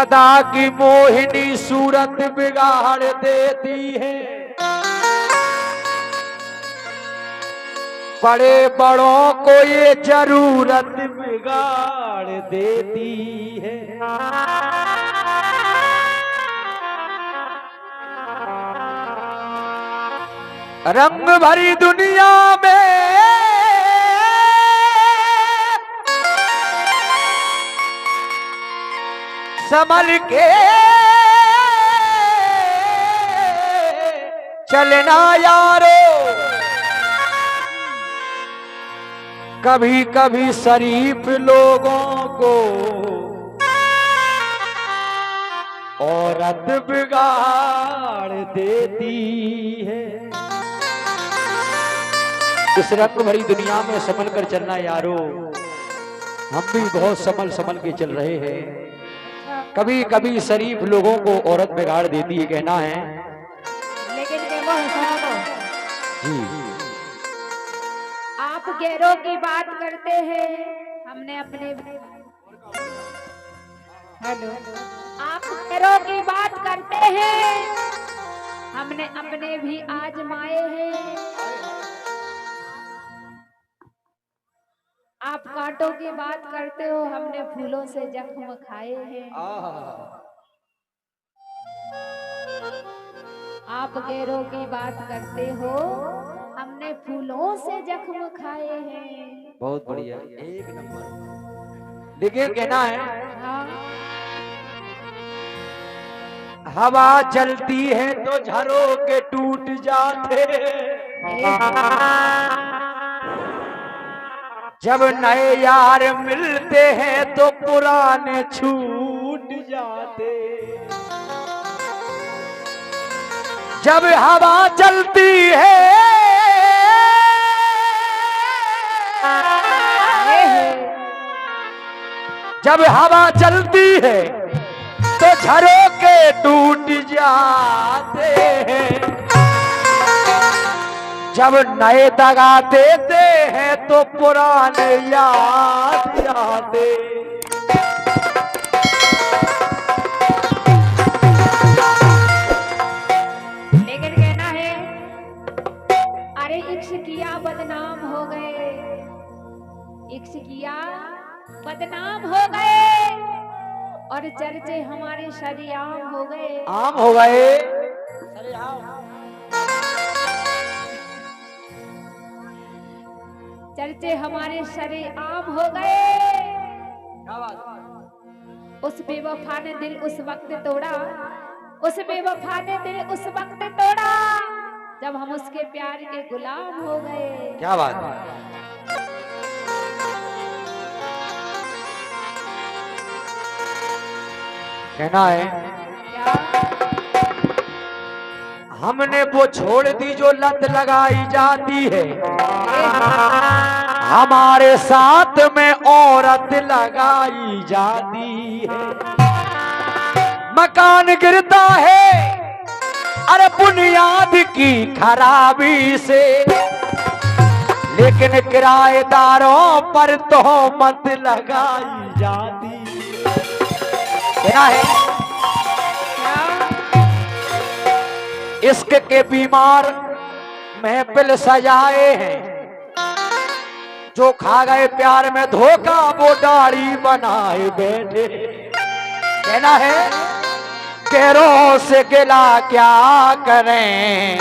अदा की मोहिनी सूरत बिगाड़ देती है, बड़े बड़ों को ये जरूरत बिगाड़ देती है। रंग भरी दुनिया में संभल के चलना यारो, कभी कभी शरीफ लोगों को औरत बिगाड़ देती है। इस रंग भरी दुनिया में संभल कर चलना यारो, हम भी बहुत संभल संभल के चल रहे हैं। कभी कभी शरीफ लोगों को औरत बिगाड़ देती है, कहना है। लेकिन जी, आप गैरों की बात करते हैं, हमने अपने हेलो आप गैरों की बात करते हैं, हमने अपने भी आजमाए हैं। आप कांटों की बात करते हो, हमने फूलों से जख्म खाए हैं। आप गैरों की बात करते हो, हमने फूलों से जख्म खाए हैं। बहुत बढ़िया, एक नंबर। लेकिन कहना है, हाँ। हवा चलती है तो झरोखे टूट जाते, जब नए यार मिलते हैं तो पुराने छूट जाते। जब हवा चलती है जब हवा चलती है तो झरोखे टूट जाते हैं, जब नए दगा देते हैं तो पुराने याद आते। लेकिन कहना है, अरे इश्क किया बदनाम हो गए, इश्क किया बदनाम हो गए, और चर्चे हमारे शरीआम हो गए। आम हो गए। चर्चे हमारे शरीआम हो गए। उस बेवफा ने दिल उस वक्त तोड़ा, उस बेवफा ने दिल उस वक्त तोड़ा, जब हम उसके प्यार के गुलाम हो गए। क्या बात है। कहना है, क्या? हमने वो छोड़ दी जो लत लगाई जाती है, हमारे साथ में औरत लगाई जाती है। मकान गिरता है अरे बुनियाद की खराबी से, लेकिन किराएदारों पर तोहमत लगाई जाती है। इश्क के बीमार महफिल सजाए हैं, जो खा गए प्यार में धोखा वो दाढ़ी बनाए बैठे। कहना है, गैरों से गिला क्या करें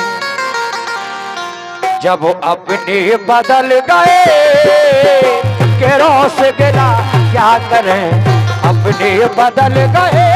जब अपने बदल गए, गैरों से गिला क्या करें अपने बदल गए।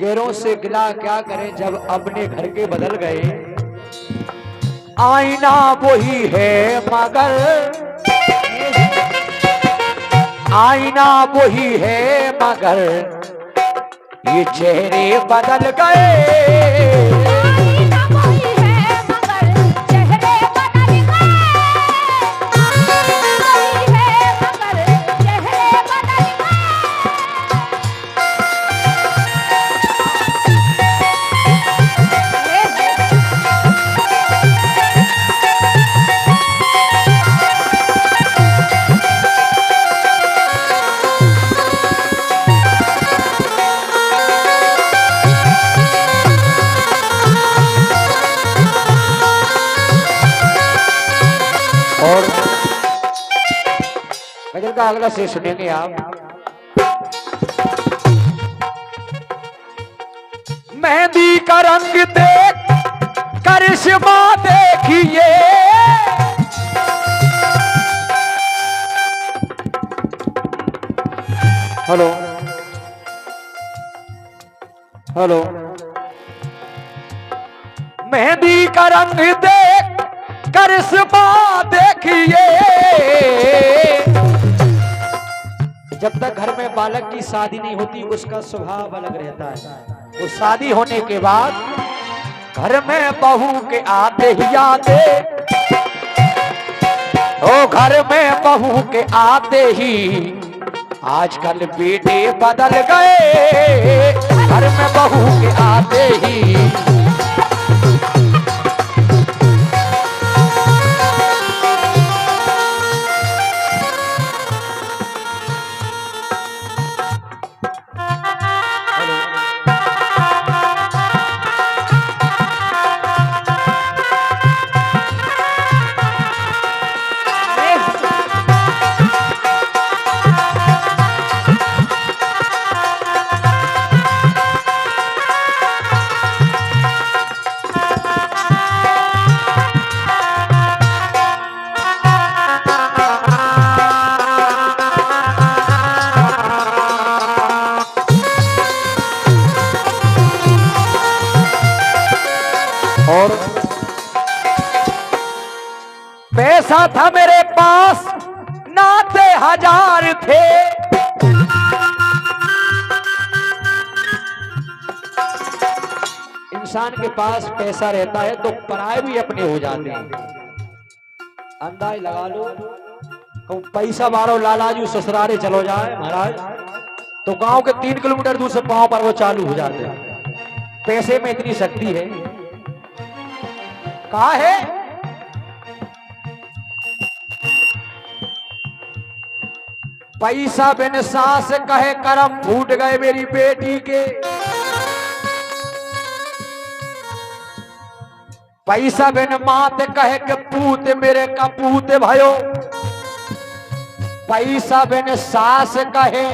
गैरों से गिला क्या करें जब अपने घर के बदल गए। आईना वही है मगर, आईना वही है मगर ये चेहरे बदल गए। और गजल का अगला शेर सुनेंगे आप। मेहंदी का रंग देख करिश्मा देखिए, हेलो हेलो, मेहंदी का रंग देख करिश्मा देखिए। जब तक घर में बालक की शादी नहीं होती उसका स्वभाव अलग रहता है। वो शादी होने के बाद घर में बहू के आते ही आते, ओ घर में बहू के आते ही आजकल बेटे बदल गए। घर में बहू के आते ही और पैसा था मेरे पास नाते हजार थे, इंसान के पास पैसा रहता है तो पराए भी अपने हो जाते हैं। अंदाज लगा लो, पैसा मारो लालाजू ससुरारे चलो जाए महाराज तो गांव के 3 किलोमीटर दूर से पांव पर वो चालू हो जाते हैं। पैसे में इतनी शक्ति है। कहा है पैसा बिन सास कहे करम फूट गए मेरी बेटी के, पैसा बिन मात कहे के पूत मेरे कपूत भयो, पैसा बिन सास कहे,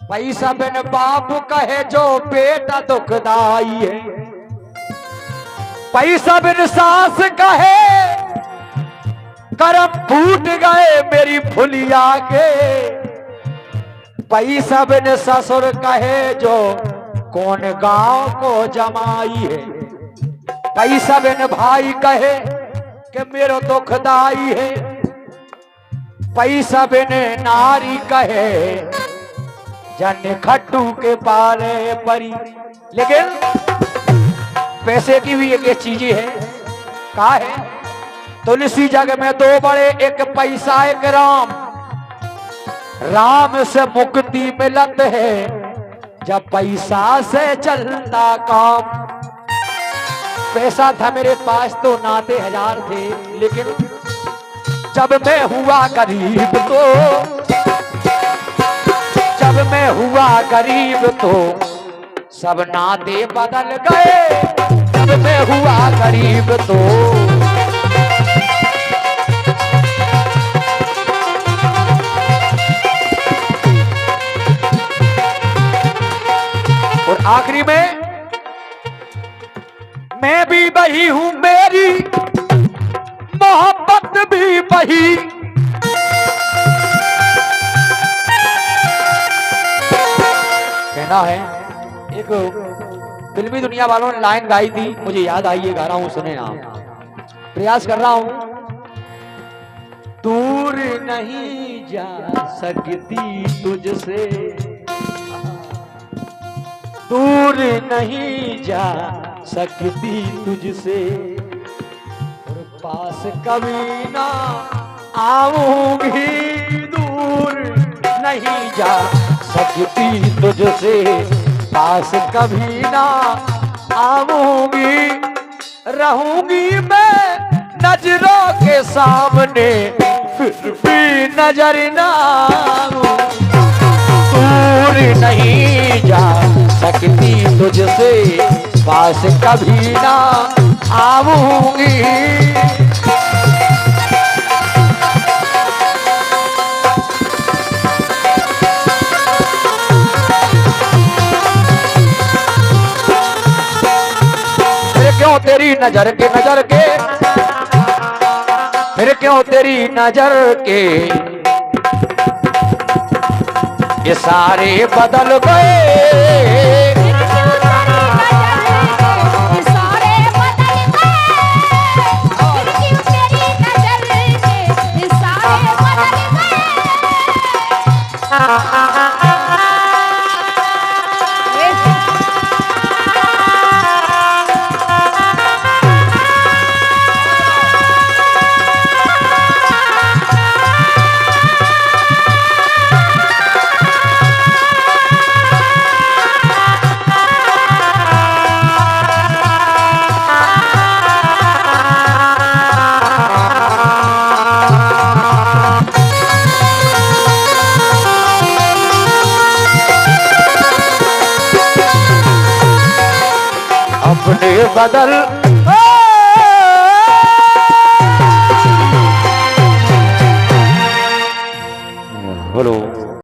पैसा बिन बाप कहे जो बेटा दुखदाई है, पैसा बिन सास कहे करम फूट गए मेरी फुलिया के, पैसा बिन ससुर कहे जो कौन गांव को जमाई है, पैसा बिन भाई कहे कि मेरो दुखदाई है, पैसा बिन नारी कहे जन खट्टू के पाले परी। लेकिन पैसे की भी एक चीज है। कहा है तुलसी जग में 2 बड़े, एक पैसा एक राम, राम से मुक्ति मिलत है जब पैसा से चलता काम। पैसा था मेरे पास तो नाते हजार थे, लेकिन जब मैं हुआ गरीब तो, जब मैं हुआ गरीब तो सब नाते बदल गए, जब मैं हुआ गरीब तो। और आखिरी में मैं भी बही हूं, मेरी मोहब्बत भी बही, कहना है, एक फिल्मी दुनिया वालों ने लाइन गाई थी, मुझे याद आई, ये गा रहा हूं, सुने आप। प्रयास कर रहा हूं। दूर नहीं जा सकती तुझसे, दूर नहीं जा सकती तुझसे, और पास कभी ना आऊंगी, दूर नहीं जा सकती तुझसे, पास कभी ना आऊंगी, रहूंगी मैं नजरों के सामने, फिर भी नजर ना आऊं, दूर नहीं जा सकती तुझसे, पास कभी ना आऊंगी। क्यों तेरी नजर के, फिर क्यों तेरी नजर के ये सारे बदल गए, अपने बदल बोलो।